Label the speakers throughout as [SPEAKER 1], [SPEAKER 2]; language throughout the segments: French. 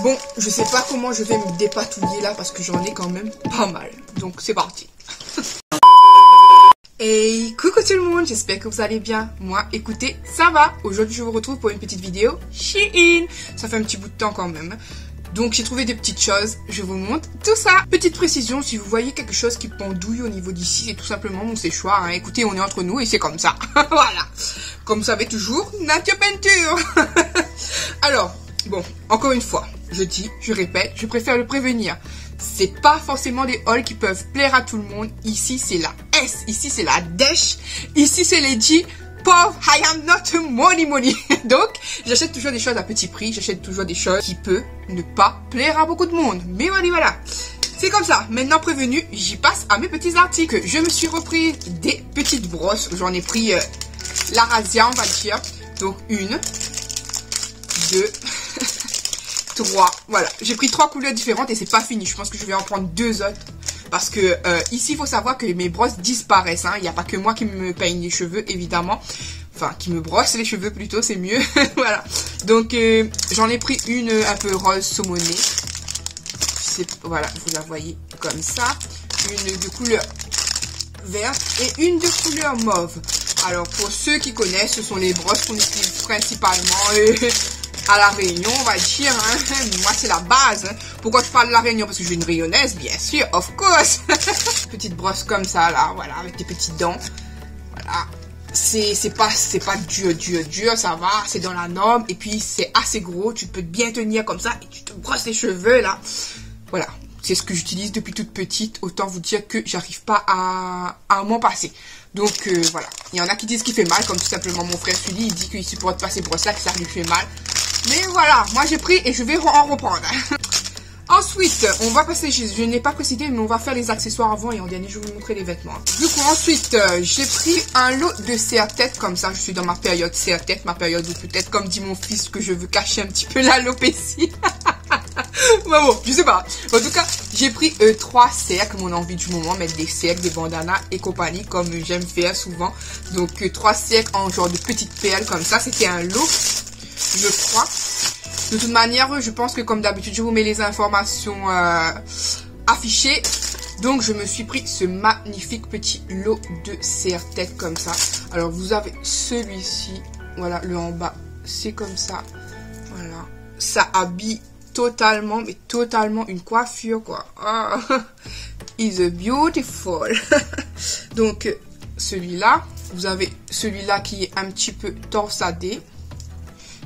[SPEAKER 1] Bon, je sais pas comment je vais me dépatouiller là parce que j'en ai quand même pas mal. Donc c'est parti. Hey, coucou tout le monde, j'espère que vous allez bien. Moi, écoutez, ça va. Aujourd'hui, je vous retrouve pour une petite vidéo Shein. Ça fait un petit bout de temps quand même. Donc, j'ai trouvé des petites choses. Je vous montre tout ça. Petite précision, si vous voyez quelque chose qui pendouille au niveau d'ici, c'est tout simplement mon séchoir. Hein. Écoutez, on est entre nous et c'est comme ça. Voilà. Comme vous savez toujours, nature peinture. Alors, bon, encore une fois, je dis, je répète, je préfère le prévenir. C'est pas forcément des hauls qui peuvent plaire à tout le monde. Ici, c'est la S. Ici, c'est la dèche. Ici, c'est les G. Pauvre, I am not money. Donc, j'achète toujours des choses à petit prix. J'achète toujours des choses qui peuvent ne pas plaire à beaucoup de monde. Mais voilà. C'est comme ça. Maintenant prévenu, j'y passe à mes petits articles. Je me suis repris des petites brosses. J'en ai pris la Razzia, on va dire. Donc, 1, 2... 3, voilà, j'ai pris 3 couleurs différentes et c'est pas fini. Je pense que je vais en prendre 2 autres parce que ici il faut savoir que mes brosses disparaissent, hein. Il n'y a pas que moi qui me peigne les cheveux évidemment, enfin qui me brosse les cheveux plutôt, c'est mieux. Voilà, donc j'en ai pris une un peu rose saumonée, voilà, vous la voyez comme ça, une de couleur verte et une de couleur mauve. Alors pour ceux qui connaissent, ce sont les brosses qu'on utilise principalement à la Réunion, on va dire, hein. Moi c'est la base, hein. Pourquoi je parle de la Réunion? Parce que je suis une Rayonnaise, bien sûr, of course. Petite brosse comme ça, là, voilà, avec tes petites dents. Voilà, c'est pas dur, ça va, c'est dans la norme, et puis c'est assez gros, tu peux bien tenir comme ça, et tu te brosses les cheveux, là. Voilà, c'est ce que j'utilise depuis toute petite, autant vous dire que j'arrive pas à m'en passer. Donc voilà, il y en a qui disent qu'il fait mal, comme tout simplement mon frère Sully, il dit qu'il supporte pas ces brosses-là, que ça lui fait mal. Mais voilà, moi j'ai pris et je vais en reprendre. Ensuite, on va passer, je n'ai pas précisé, mais on va faire les accessoires avant et en dernier, je vais vous montrer les vêtements. Du coup, ensuite, j'ai pris un lot de serre-tête, comme ça, je suis dans ma période serre-tête, ma période où peut-être, comme dit mon fils, que je veux cacher un petit peu l'alopécie. Bon, je sais pas. En tout cas, j'ai pris 3 cercles, mon envie du moment, mettre des cercles, des bandanas et compagnie, comme j'aime faire souvent. Donc, 3 cercles en genre de petites perles, comme ça, c'était un lot. Je crois. De toute manière, je pense que comme d'habitude, je vous mets les informations affichées. Donc, je me suis pris ce magnifique petit lot de serre-tête comme ça. Alors, vous avez celui-ci. Voilà, le en bas, c'est comme ça. Voilà. Ça habille totalement, mais totalement une coiffure, quoi. Oh, is a beautiful. Donc, celui-là. Vous avez celui-là qui est un petit peu torsadé.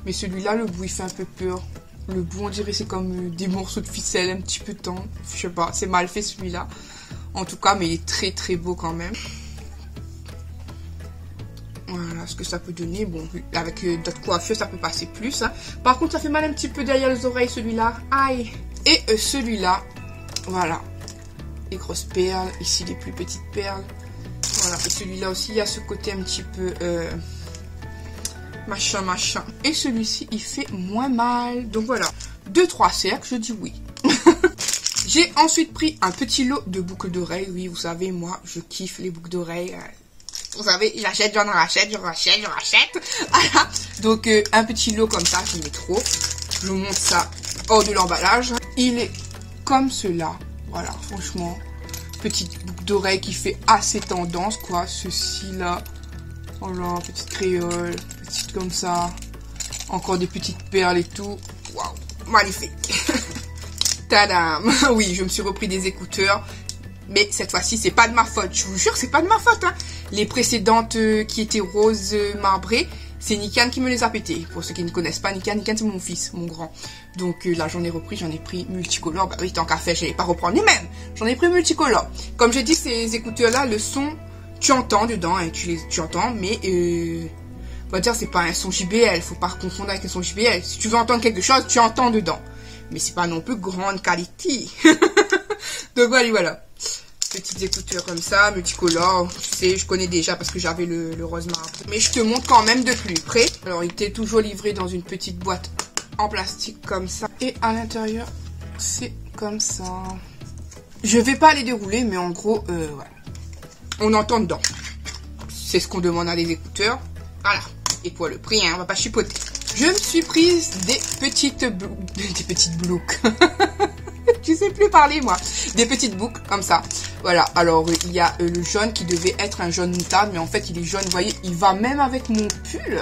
[SPEAKER 1] Mais celui-là, le bout, il fait un peu peur. Le bout, on dirait c'est comme des morceaux de ficelle un petit peu tendres. Je sais pas, c'est mal fait celui-là. En tout cas, mais il est très très beau quand même. Voilà ce que ça peut donner. Bon, avec d'autres coiffures, ça peut passer plus. Hein. Par contre, ça fait mal un petit peu derrière les oreilles, celui-là. Aïe. Et celui-là, voilà. Les grosses perles. Ici, les plus petites perles. Voilà. Et celui-là aussi, il y a ce côté un petit peu... machin. Et celui-ci, il fait moins mal. Donc voilà, 2-3 cercles, je dis oui. J'ai ensuite pris un petit lot de boucles d'oreilles. Oui, vous savez, moi, je kiffe les boucles d'oreilles. Vous savez, j'achète, j'en rachète. Voilà. Donc, un petit lot comme ça, j'aime trop. Je vous montre ça hors de l'emballage. Il est comme cela. Voilà, franchement. Petite boucle d'oreille qui fait assez tendance, quoi. Ceci-là. Voilà, petite créole. Comme ça, encore des petites perles et tout. Waouh, magnifique. Tadam. Oui, je me suis repris des écouteurs, mais cette fois-ci c'est pas de ma faute, je vous jure, c'est pas de ma faute, hein. Les précédentes qui étaient roses marbrées, c'est Nikan qui me les a pétées. Pour ceux qui ne connaissent pas, Nikan c'est mon fils, mon grand. Donc là j'en ai repris, j'en ai pris multicolore. Bah oui, tant qu'à faire, je n'allais pas reprendre les mêmes. J'en ai pris multicolore. Comme j'ai dit, ces écouteurs là, le son, tu entends dedans, hein, tu entends, mais on va dire c'est pas un son JBL, faut pas confondre avec un son JBL. Si tu veux entendre quelque chose, tu entends dedans. Mais c'est pas non plus grande qualité. Donc voilà. Petites écouteurs comme ça, multicolores. Tu sais, je connais déjà parce que j'avais le rose marbre. Mais je te montre quand même de plus près. Alors, il était toujours livré dans une petite boîte en plastique comme ça. Et à l'intérieur, c'est comme ça. Je vais pas les dérouler, mais en gros, voilà. On entend dedans. C'est ce qu'on demande à des écouteurs. Voilà. Et pour le prix, hein, on va pas chipoter. Je me suis prise des petites boucles. Je sais plus parler moi. Des petites boucles comme ça. Voilà. Alors il y a le jaune qui devait être un jaune moutarde, mais en fait il est jaune. Vous voyez, il va même avec mon pull.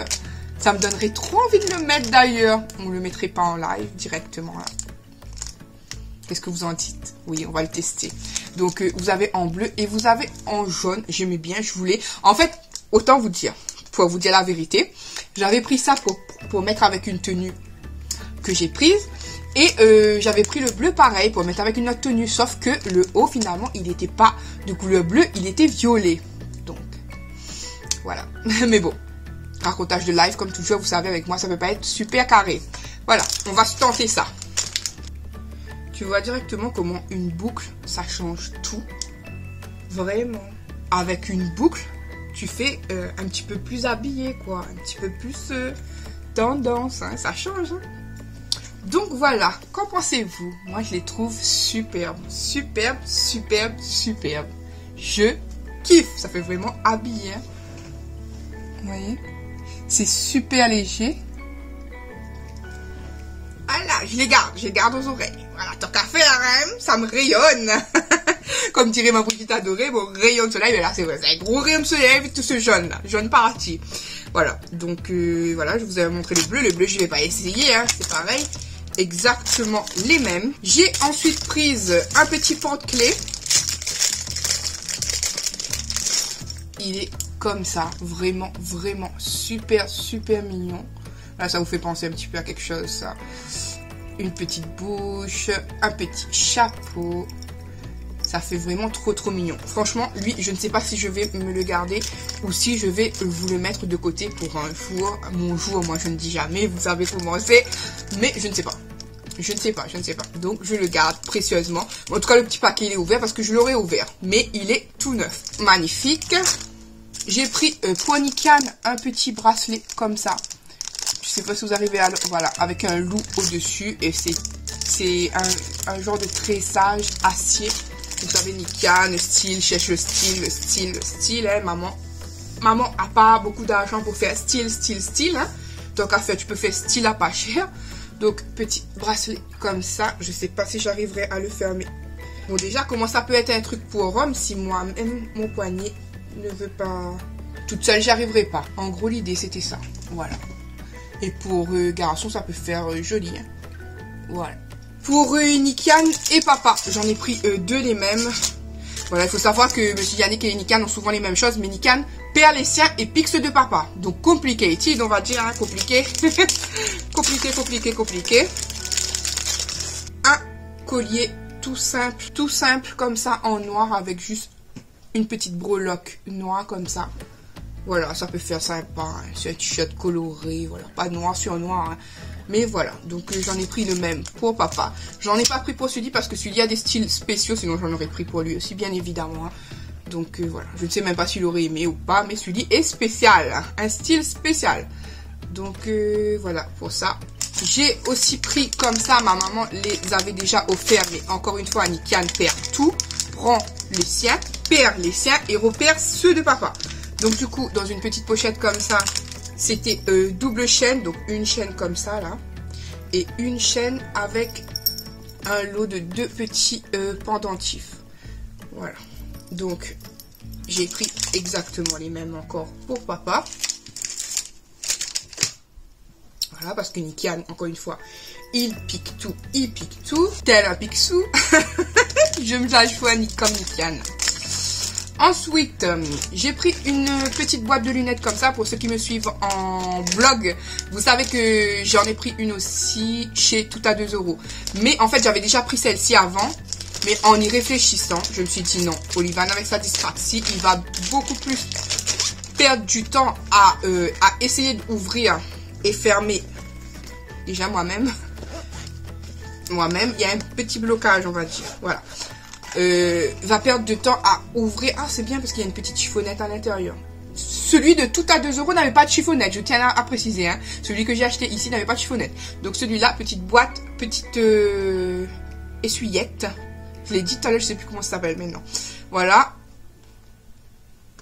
[SPEAKER 1] Ça me donnerait trop envie de le mettre d'ailleurs. On le mettrait pas en live directement là. Qu'est-ce que vous en dites? Oui, on va le tester. Donc vous avez en bleu et vous avez en jaune. J'aimais bien, je voulais. En fait, autant vous dire, pour vous dire la vérité, j'avais pris ça pour mettre avec une tenue que j'ai prise. Et j'avais pris le bleu pareil pour mettre avec une autre tenue. Sauf que le haut, finalement, il n'était pas de couleur bleue, il était violet. Donc, voilà. Mais bon, racontage de live, comme toujours, vous savez, avec moi, ça ne peut pas être super carré. Voilà, on va se tenter ça. Tu vois directement comment une boucle, ça change tout. Vraiment. Avec une boucle, tu fais un petit peu plus habillé, quoi. Un petit peu plus tendance, hein. Ça change, hein. Donc voilà, qu'en pensez-vous? Moi, je les trouve superbes. Superbes, superbes, superbes. Je kiffe. Ça fait vraiment habillé, hein. Vous voyez? C'est super léger. Voilà, je les garde aux oreilles. Voilà, tant qu'à faire, hein, ça me rayonne. Comme dirait ma petite adorée, mon rayon de soleil, mais là, c'est un gros rayon de soleil avec tout ce jaune là, jaune parti. Voilà, donc voilà, je vous avais montré le bleu. Le bleu, je vais pas essayer, hein, c'est pareil. Exactement les mêmes. J'ai ensuite prise un petit porte-clés. Il est comme ça, vraiment, vraiment super, super mignon. Là, ça vous fait penser un petit peu à quelque chose, ça. Une petite bouche, un petit chapeau. Ça fait vraiment trop, trop mignon. Franchement, lui, je ne sais pas si je vais me le garder ou si je vais vous le mettre de côté pour un jour. Mon jour, moi, je ne dis jamais. Vous savez comment c'est. Mais je ne sais pas. Je ne sais pas, je ne sais pas. Donc, je le garde précieusement. En tout cas, le petit paquet, il est ouvert parce que je l'aurais ouvert. Mais il est tout neuf. Magnifique. J'ai pris pour Nikan un petit bracelet comme ça. Je sais pas si vous arrivez à... Voilà, avec un loup au-dessus. Et c'est un genre de tressage acier. Vous savez, Nikan, style, cherche le style, hein, maman. Maman a pas beaucoup d'argent pour faire style, hein. Donc, à faire, tu peux faire style à pas cher. Donc, petit bracelet comme ça. Je sais pas si j'arriverai à le fermer. Bon, déjà, comment ça peut être un truc pour homme si moi-même, mon poignet ne veut pas... Toute seule, j'y arriverai pas. En gros, l'idée, c'était ça. Voilà. Et pour garçon, ça peut faire joli, hein. Voilà. Pour Nikan et papa, j'en ai pris deux les mêmes. Voilà, il faut savoir que M. Yannick et Nikan ont souvent les mêmes choses, mais Nikan perd les siens et pique ceux de papa. Donc complicated, on va dire, hein, compliqué. compliqué. Un collier tout simple comme ça en noir avec juste une petite breloque noire comme ça. Voilà, ça peut faire sympa, hein. C'est un t-shirt coloré, voilà, pas noir sur noir, hein. Mais voilà, donc j'en ai pris le même pour papa. J'en ai pas pris pour celui parce que celui a des styles spéciaux, sinon j'en aurais pris pour lui aussi, bien évidemment, hein. Donc voilà, je ne sais même pas s'il aurait aimé ou pas, mais celui est spécial, hein. Un style spécial. Donc voilà, pour ça. J'ai aussi pris comme ça, ma maman les avait déjà offerts, mais encore une fois, Nikan perd tout, prend les siens, perd les siens et repère ceux de papa. Donc du coup, dans une petite pochette comme ça, c'était double chaîne, donc une chaîne comme ça là, et une chaîne avec un lot de deux petits pendentifs. Voilà, donc j'ai pris exactement les mêmes encore pour papa. Voilà, parce que Nikan, encore une fois, il pique tout, tel un picsou. Je me la joue comme Nikan. Ensuite, j'ai pris une petite boîte de lunettes comme ça. Pour ceux qui me suivent en blog, vous savez que j'en ai pris une aussi chez Tout à 2 €. Mais en fait, j'avais déjà pris celle-ci avant. Mais en y réfléchissant, je me suis dit non, Olivan avec sa dyspraxie, il va beaucoup plus perdre du temps à essayer d'ouvrir et fermer. Déjà moi-même, il y a un petit blocage, on va dire. Voilà. Va perdre de temps à ouvrir. Ah, c'est bien parce qu'il y a une petite chiffonnette à l'intérieur. Celui de Tout à 2 € n'avait pas de chiffonnette, je tiens à préciser, hein. Celui que j'ai acheté ici n'avait pas de chiffonnette. Donc celui-là, petite boîte, petite essuyette. Je l'ai dit tout à l'heure, je sais plus comment ça s'appelle maintenant. Voilà.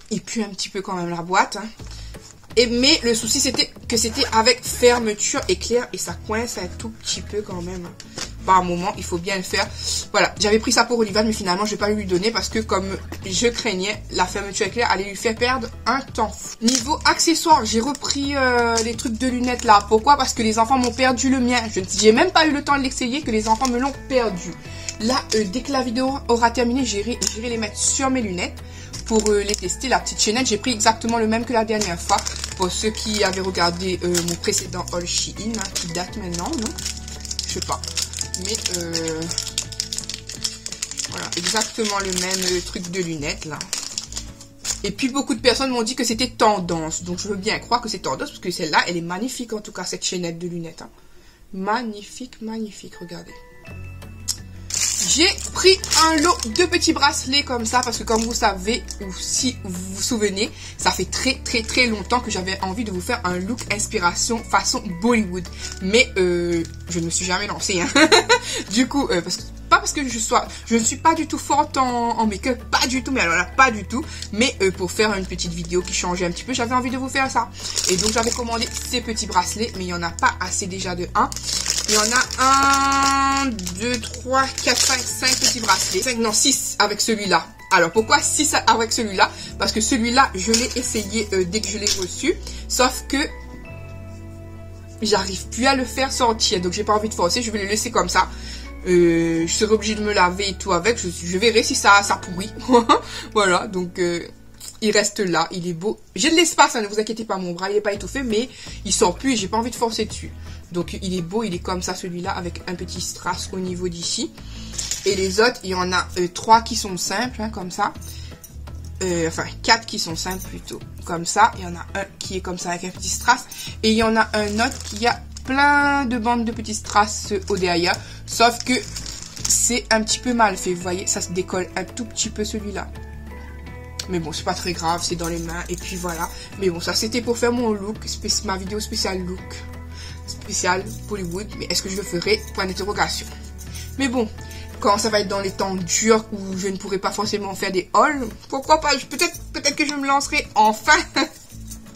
[SPEAKER 1] Il pue un petit peu quand même la boîte, hein. Mais le souci c'était que c'était avec fermeture éclair et ça coince un tout petit peu quand même. Par moment, il faut bien le faire. Voilà, j'avais pris ça pour Olivier, mais finalement je vais pas lui donner parce que comme je craignais, la fermeture éclair allait lui faire perdre un temps fou. Niveau accessoires, j'ai repris les trucs de lunettes là. Pourquoi? Parce que les enfants m'ont perdu le mien. J'ai même pas eu le temps de l'essayer que les enfants me l'ont perdu. Là, dès que la vidéo aura terminé, j'irai les mettre sur mes lunettes pour les tester. La petite chaînette, j'ai pris exactement le même que la dernière fois. Pour ceux qui avaient regardé mon précédent haul Shein, hein, qui date maintenant, non? Je sais pas. Mais voilà, exactement le même truc de lunettes là. Et puis beaucoup de personnes m'ont dit que c'était tendance. Donc je veux bien croire que c'est tendance parce que celle-là, elle est magnifique en tout cas, cette chaînette de lunettes. Hein. Magnifique, magnifique, regardez. J'ai pris un lot de petits bracelets comme ça parce que comme vous savez, ou si vous vous souvenez, ça fait très longtemps que j'avais envie de vous faire un look inspiration façon Bollywood. Mais je ne me suis jamais lancée. Hein. Du coup, pas parce que je ne suis pas du tout forte en make-up, pas du tout, mais alors là, pas du tout. Mais pour faire une petite vidéo qui changeait un petit peu, j'avais envie de vous faire ça. Et donc j'avais commandé ces petits bracelets, mais il n'y en a pas assez déjà de 1. Il y en a 1, 2, 3, 4, 5 petits bracelets. 5, non, 6 avec celui-là. Alors, pourquoi 6 avec celui-là? Parce que celui-là, je l'ai essayé dès que je l'ai reçu. Sauf que j'arrive plus à le faire sortir. Donc, j'ai pas envie de forcer. Je vais le laisser comme ça. Je serai obligée de me laver et tout avec. Je verrai si ça pourrit. Voilà, donc... il reste là, il est beau. J'ai de l'espace, hein, ne vous inquiétez pas, mon bras il n'est pas étouffé, mais il sort plus et j'ai pas envie de forcer dessus. Donc il est beau, il est comme ça celui-là, avec un petit strass au niveau d'ici. Et les autres, il y en a 3 qui sont simples, hein, comme ça. Enfin, 4 qui sont simples plutôt, comme ça. Il y en a un qui est comme ça avec un petit strass. Et il y en a un autre qui a plein de bandes de petits strass au derrière. Sauf que c'est un petit peu mal fait, vous voyez, ça se décolle un tout petit peu celui-là. Mais bon, c'est pas très grave, c'est dans les mains. Et puis voilà. Mais bon, ça c'était pour faire mon look, ma vidéo spéciale look. Spécial Bollywood. Mais est-ce que je le ferai? Point d'interrogation. Mais bon, quand ça va être dans les temps durs où je ne pourrai pas forcément faire des hauls, pourquoi pas? Peut-être que je me lancerai enfin.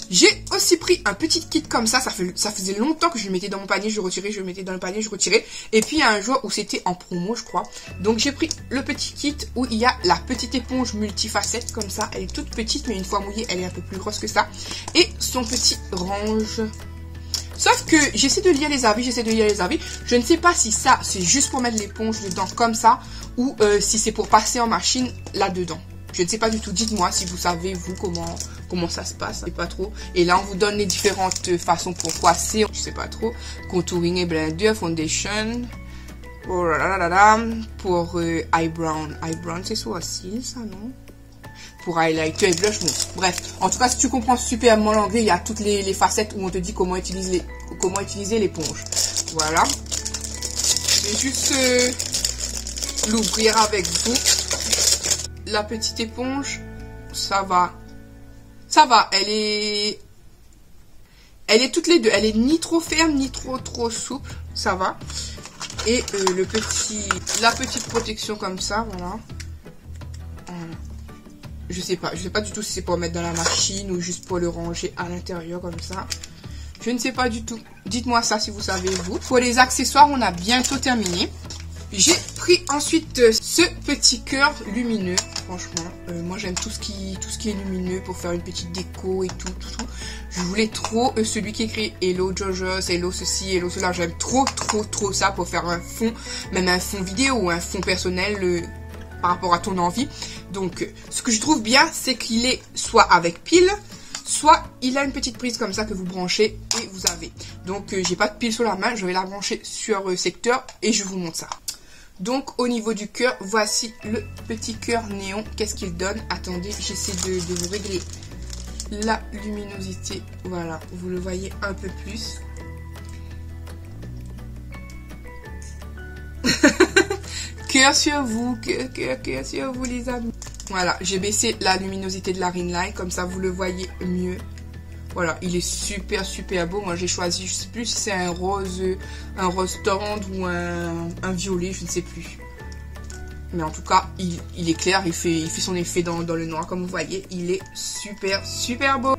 [SPEAKER 1] J'ai aussi pris un petit kit comme ça. Ça faisait longtemps que je le mettais dans mon panier, je retirais, je le mettais dans le panier, je retirais. Et puis il y a un jour où c'était en promo, je crois. Donc j'ai pris le petit kit où il y a la petite éponge multifacette comme ça. Elle est toute petite, mais une fois mouillée, elle est un peu plus grosse que ça. Et son petit range. Sauf que j'essaie de lire les avis, Je ne sais pas si ça, c'est juste pour mettre l'éponge dedans comme ça, ou si c'est pour passer en machine là-dedans. Je ne sais pas du tout. Dites-moi si vous savez, vous, comment ça se passe. Je sais pas trop. Et là, on vous donne les différentes façons pour coiffer. Je sais pas trop. Contouring et blender, foundation. Oh là là là là. Pour eyebrow. Eyebrow, c'est soit aussi, ça, non? Pour highlighter et blush, bon. Bref. En tout cas, si tu comprends super bien l'anglais, il y a toutes les facettes où on te dit comment utiliser l'éponge. Voilà. Je vais juste l'ouvrir avec vous. La petite éponge, ça va. Ça va, elle est toutes les deux. Elle est ni trop ferme, ni trop souple. Ça va. Et la petite protection comme ça, voilà. Je sais pas du tout si c'est pour mettre dans la machine ou juste pour le ranger à l'intérieur comme ça. Je ne sais pas du tout. Dites-moi ça si vous savez vous. Pour les accessoires, on a bientôt terminé. J'ai pris ensuite ce petit cœur lumineux. Franchement, moi j'aime tout ce qui est lumineux pour faire une petite déco et tout. Je voulais trop celui qui écrit Hello Jojo's, Hello ceci, Hello cela. J'aime trop ça pour faire un fond, même un fond vidéo ou un fond personnel par rapport à ton envie. Donc, ce que je trouve bien, c'est qu'il est soit avec pile, soit il a une petite prise comme ça que vous branchez et vous avez. Donc, j'ai pas de pile sur la main, je vais la brancher sur secteur et je vous montre ça. Donc, au niveau du cœur, voici le petit cœur néon. Qu'est-ce qu'il donne? Attendez, j'essaie de vous régler la luminosité. Voilà, vous le voyez un peu plus. Cœur sur vous, cœur sur vous les amis. Voilà, j'ai baissé la luminosité de la ring light, comme ça vous le voyez mieux. Voilà, il est super beau. Moi j'ai choisi, je sais plus si c'est un rose tendre ou un violet, je ne sais plus. Mais en tout cas, il est clair, il fait son effet dans le noir, comme vous voyez. Il est super beau.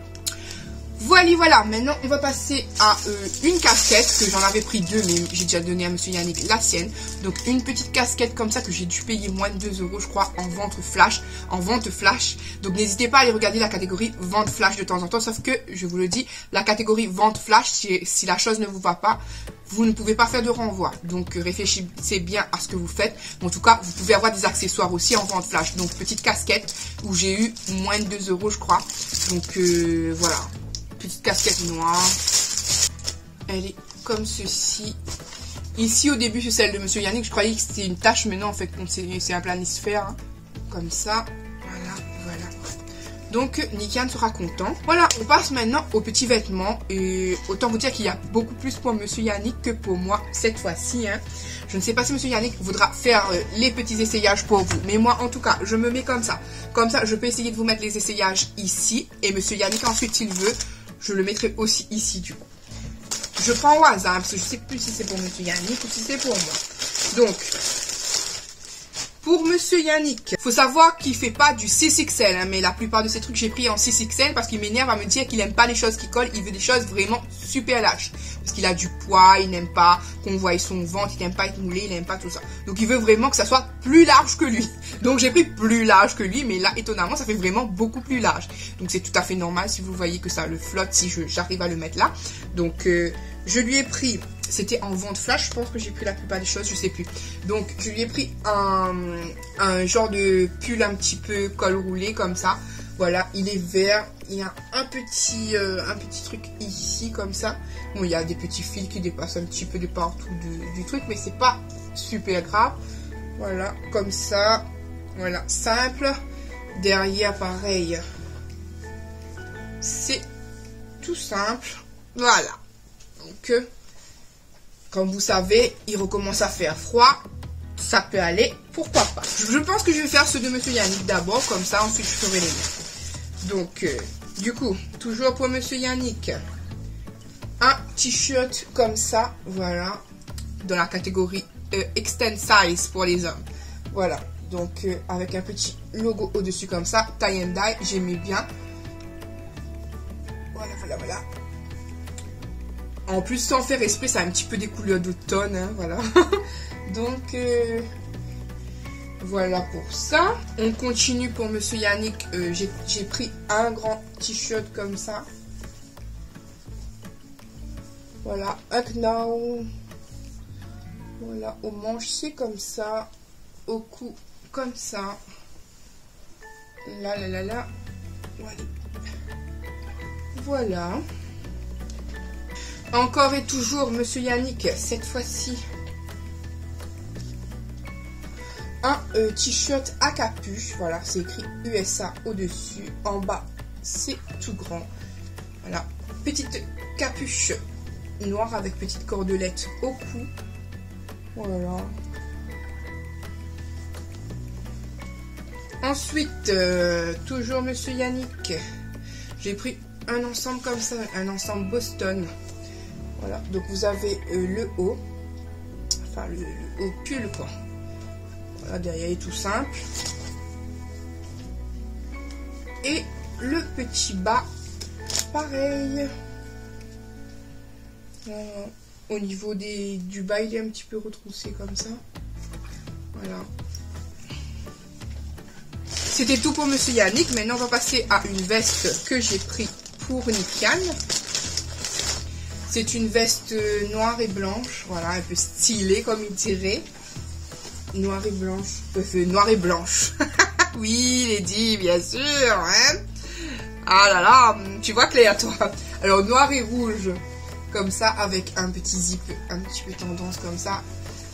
[SPEAKER 1] Voilà. Voilà, maintenant on va passer à une casquette, que j'en avais pris deux, mais j'ai déjà donné à monsieur Yannick la sienne. Donc une petite casquette comme ça que j'ai dû payer moins de 2 € je crois en vente flash. Donc n'hésitez pas à aller regarder la catégorie vente flash de temps en temps, sauf que je vous le dis, la catégorie vente flash, si la chose ne vous va pas, vous ne pouvez pas faire de renvoi. Donc réfléchissez bien à ce que vous faites. En tout cas, vous pouvez avoir des accessoires aussi en vente flash. Donc petite casquette où j'ai eu moins de 2 € je crois. Donc voilà. Petite casquette noire. Elle est comme ceci. Ici au début c'est celle de monsieur Yannick. Je croyais que c'était une tache, mais non en fait c'est un planisphère. Hein. Comme ça. Voilà. Donc Nikian sera content. Voilà, on passe maintenant aux petits vêtements. Et autant vous dire qu'il y a beaucoup plus pour monsieur Yannick que pour moi cette fois-ci. Hein. Je ne sais pas si monsieur Yannick voudra faire les petits essayages pour vous. Mais moi en tout cas, je me mets comme ça. Comme ça, je peux essayer de vous mettre les essayages ici. Et monsieur Yannick ensuite s'il veut, je le mettrai aussi ici du coup. Je prends au hasard parce que je ne sais plus si c'est pour monsieur Yannick ou si c'est pour moi. Donc, pour monsieur Yannick, faut savoir qu'il fait pas du 6XL, hein, mais la plupart de ces trucs j'ai pris en 6XL parce qu'il m'énerve à me dire qu'il aime pas les choses qui collent, il veut des choses vraiment super lâches. Parce qu'il a du poids, il n'aime pas qu'on voie son ventre, il n'aime pas être moulé, il n'aime pas tout ça. Donc il veut vraiment que ça soit plus large que lui. Donc j'ai pris plus large que lui, mais là étonnamment ça fait vraiment beaucoup plus large. Donc c'est tout à fait normal si vous voyez que ça le flotte si j'arrive à le mettre là. Donc je lui ai pris... C'était en vente flash, je pense que j'ai pris la plupart des choses, je sais plus. Donc, je lui ai pris un genre de pull un petit peu col roulé, comme ça. Voilà, il est vert. Il y a un petit truc ici, comme ça. Bon, il y a des petits fils qui dépassent un petit peu de partout du truc, mais c'est pas super grave. Voilà, comme ça. Voilà, simple. Derrière, pareil. C'est tout simple. Voilà. Donc... Comme vous savez, il recommence à faire froid. Ça peut aller, pourquoi pas. Je pense que je vais faire ceux de monsieur Yannick d'abord. Comme ça, ensuite, je ferai les miens. Donc, du coup, toujours pour monsieur Yannick. Un t-shirt comme ça. Voilà. Dans la catégorie Extend Size pour les hommes. Voilà. Donc, avec un petit logo au-dessus comme ça. Tie and dye. J'aimais bien. Voilà. En plus, sans faire esprit, ça a un petit peu des couleurs d'automne, hein, voilà. Donc, voilà pour ça. On continue pour monsieur Yannick. J'ai pris un grand t-shirt comme ça. Voilà, un knaw. Voilà, aux manches, c'est comme ça. Au cou, comme ça. Là. Voilà. Encore et toujours, monsieur Yannick, cette fois-ci, un t-shirt à capuche. Voilà, c'est écrit USA au-dessus. En bas, c'est tout grand. Voilà, petite capuche noire avec petite cordelette au cou. Voilà. Ensuite, toujours monsieur Yannick, j'ai pris un ensemble comme ça, un ensemble Boston. Voilà, donc vous avez le haut, enfin le haut pull quoi. Voilà, derrière il est tout simple. Et le petit bas, pareil. Au niveau du bas, il est un petit peu retroussé comme ça. Voilà. C'était tout pour monsieur Yannick. Maintenant, on va passer à une veste que j'ai pris pour Nikian. C'est une veste noire et blanche, voilà, un peu stylée comme il dirait. Noire et blanche. Noire et blanche. Oui, Lady, bien sûr. Hein, ah là là, tu vois clair, toi. Alors, noir et rouge, comme ça, avec un petit zip, un petit peu tendance comme ça.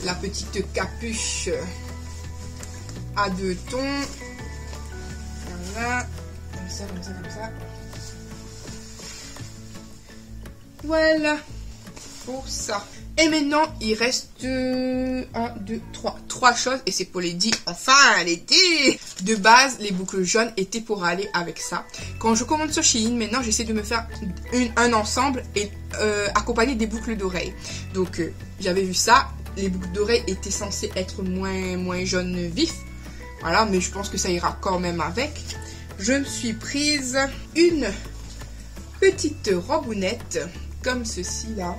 [SPEAKER 1] La petite capuche à 2 tons. Voilà. Comme ça. Voilà pour ça. Et maintenant, il reste 1, 2, 3 choses. Et c'est pour les 10. Enfin, les 10. De base, les boucles jaunes étaient pour aller avec ça. Quand je commande sur Shein, maintenant, j'essaie de me faire un ensemble et accompagné des boucles d'oreilles. Donc, j'avais vu ça. Les boucles d'oreilles étaient censées être moins jaune vif. Voilà, mais je pense que ça ira quand même avec. Je me suis prise petite robounette comme ceci là.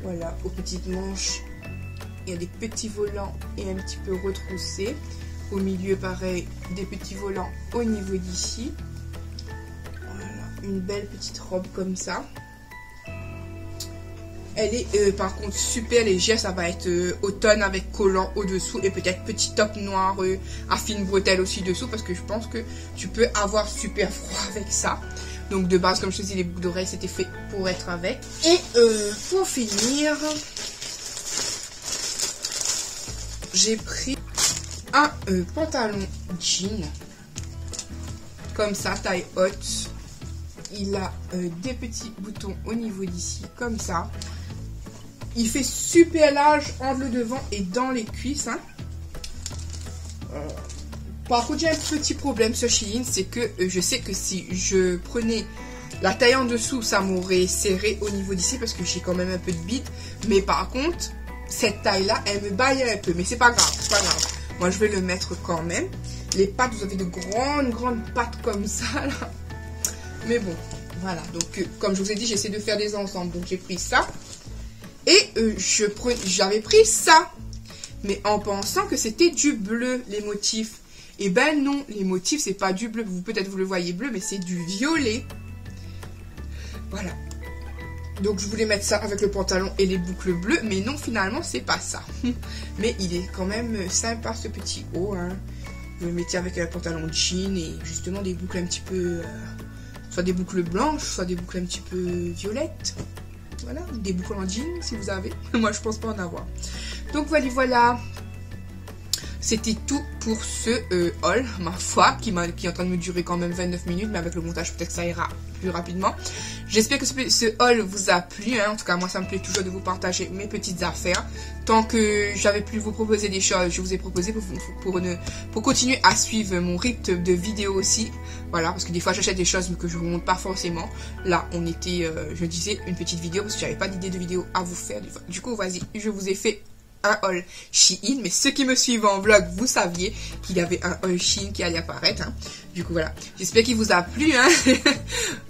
[SPEAKER 1] Voilà, aux petites manches, il y a des petits volants et un petit peu retroussés. Au milieu, pareil, des petits volants au niveau d'ici. Voilà, une belle petite robe comme ça. Elle est par contre super légère, ça va être automne avec collant au-dessous et peut-être petit top noir à fine bretelle aussi dessous parce que je pense que tu peux avoir super froid avec ça. Donc de base, comme je te dis, les boucles d'oreilles c'était fait pour être avec. Et pour finir, j'ai pris un pantalon jean comme ça, taille haute. Il a des petits boutons au niveau d'ici comme ça. Il fait super large entre le devant et dans les cuisses. Hein. Par contre, j'ai un petit problème sur Shein, c'est que je sais que si je prenais la taille en dessous, ça m'aurait serré au niveau d'ici parce que j'ai quand même un peu de bite. Mais par contre, cette taille-là, elle me baille un peu. Mais c'est pas grave, c'est pas grave. Moi, je vais le mettre quand même. Les pattes, vous avez de grandes pattes comme ça, là. Mais bon, voilà. Donc, comme je vous ai dit, j'essaie de faire des ensembles. Donc, j'ai pris ça. Et j'avais pris ça. Mais en pensant que c'était du bleu, les motifs. Et ben non, les motifs, c'est pas du bleu. Peut-être vous le voyez bleu, mais c'est du violet. Voilà. Donc, je voulais mettre ça avec le pantalon et les boucles bleues. Mais non, finalement, c'est pas ça. Mais il est quand même sympa, ce petit haut. Hein. Vous le mettez avec un pantalon jean et justement des boucles un petit peu... soit des boucles blanches, soit des boucles un petit peu violettes. Voilà, des boucles en jean si vous avez. Moi, je pense pas en avoir. Donc, voilà. C'était tout pour ce haul, ma foi, qui est en train de me durer quand même 29 minutes, mais avec le montage, peut-être que ça ira plus rapidement. J'espère que ce haul vous a plu. Hein. En tout cas, moi, ça me plaît toujours de vous partager mes petites affaires. Tant que j'avais pu vous proposer des choses, je vous ai proposé pour continuer à suivre mon rythme de vidéos aussi. Voilà, parce que des fois, j'achète des choses mais que je vous montre pas forcément. Là, on était, je disais, une petite vidéo parce que j'avais pas d'idée de vidéo à vous faire. Du coup, vas-y, je vous ai fait un haul Shein, mais ceux qui me suivent en vlog, vous saviez qu'il y avait un haul Shein qui allait apparaître. Hein. Du coup, voilà. J'espère qu'il vous a plu. Hein.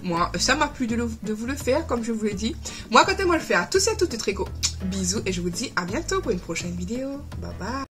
[SPEAKER 1] Moi, ça m'a plu de vous le faire, comme je vous l'ai dit. Moi, quand moi le faire, tout ça, tout est très gros. Bisous et je vous dis à bientôt pour une prochaine vidéo. Bye bye.